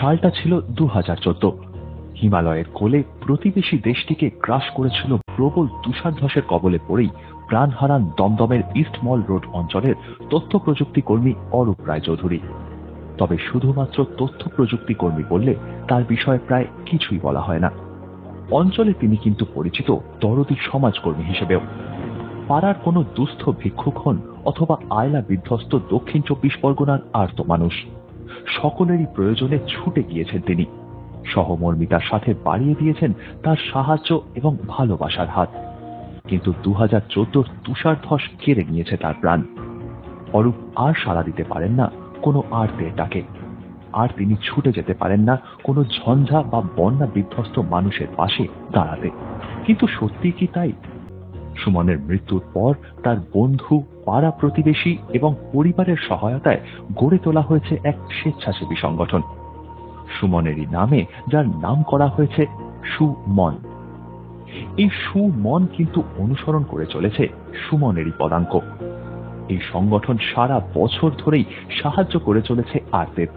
সালটা ছিল 2014। হিমালয়ের কোলে প্রতিবেশী দেশটিকে গ্রাস করেছিল প্রবল তুষার ধসের কবলে পড়েই প্রাণ হারান দমদমের ইস্ট মল রোড অঞ্চলের তথ্য প্রযুক্তি কর্মী অরূপ রায়চৌধুরী। তবে শুধুমাত্র তথ্য প্রযুক্তি কর্মী বললে তার বিষয়ে প্রায় কিছুই বলা হয় না। অঞ্চলে তিনি কিন্তু পরিচিত দরদি সমাজকর্মী হিসেবেও। পাড়ার কোনো দুস্থ ভিক্ষুক হন অথবা আয়লা বিধ্বস্ত দক্ষিণ 24 পরগনার আর্ত মানুষ, সকলেরই প্রয়োজনে ছুটে গিয়েছেন তিনি। সহমর্মিতার সাথে বাড়িয়ে দিয়েছেন তার সাহায্য এবং ভালোবাসার হাত। কিন্তু 2014 তুষার ধস কেড়ে নিয়েছে তার প্রাণ। অরূপ আর সাড়া দিতে পারেন না কোনো আর্তের ডাকে, আর তিনি ছুটে যেতে পারেন না কোনো ঝঞ্ঝা বা বন্যা বিধ্বস্ত মানুষের পাশে দাঁড়াতে। কিন্তু সত্যি কি তাই? সুমনের মৃত্যুর পর তার বন্ধু, পাড়া প্রতিবেশী এবং পরিবারের সহায়তায় গড়ে তোলা হয়েছে এক স্বেচ্ছাসেবী সংগঠন সুমনেরই নামে, যার নাম করা হয়েছে সুমন। এই সুমন কিন্তু অনুসরণ করে চলেছে সুমনেরই পদাঙ্ক। এই সংগঠন সারা বছর ধরেই সাহায্য করে চলেছে আর্তের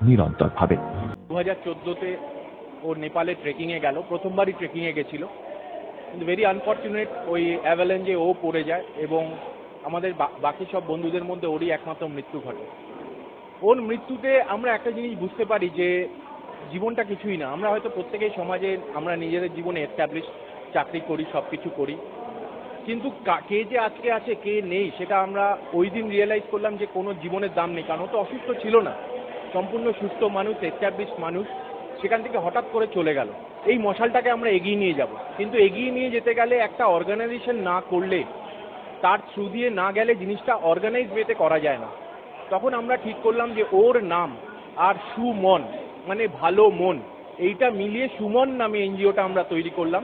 নিরন্তরভাবে। 2014-তে ও নেপালে ট্রেকিং এ গেল, প্রথমবারই ট্রেকিং এ গেছিল, কিন্তু ভেরি আনফর্চুনেট ওই অ্যাভালাঞ্জে ও পড়ে যায় এবং আমাদের বাকি সব বন্ধুদের মধ্যে ওরই একমাত্র মৃত্যু ঘটে। ওর মৃত্যুতে আমরা একটা জিনিস বুঝতে পারি যে জীবনটা কিছুই না। আমরা হয়তো প্রত্যেকেই সমাজে আমরা নিজেদের জীবনে এস্টাবলিশ, চাকরি করি, সব কিছু করি, কিন্তু কে যে আজকে আছে কে নেই সেটা আমরা ওই দিন রিয়েলাইজ করলাম যে কোনো জীবনের দাম নেই। কারণ ও তো অসুস্থ ছিল না, সম্পূর্ণ সুস্থ মানুষ, এস্টাবলিশ মানুষ, সেখান থেকে হঠাৎ করে চলে গেল। এই মশালটাকে আমরা এগিয়ে নিয়ে যাব, কিন্তু এগিয়ে নিয়ে যেতে গেলে একটা অর্গানাইজেশন না করলে, তার থ্রু দিয়ে না গেলে জিনিসটা অর্গানাইজ ওয়েতে করা যায় না। তখন আমরা ঠিক করলাম যে ওর নাম আর সুমন মানে ভালো মন, এইটা মিলিয়ে সুমন নামে এনজিওটা আমরা তৈরি করলাম।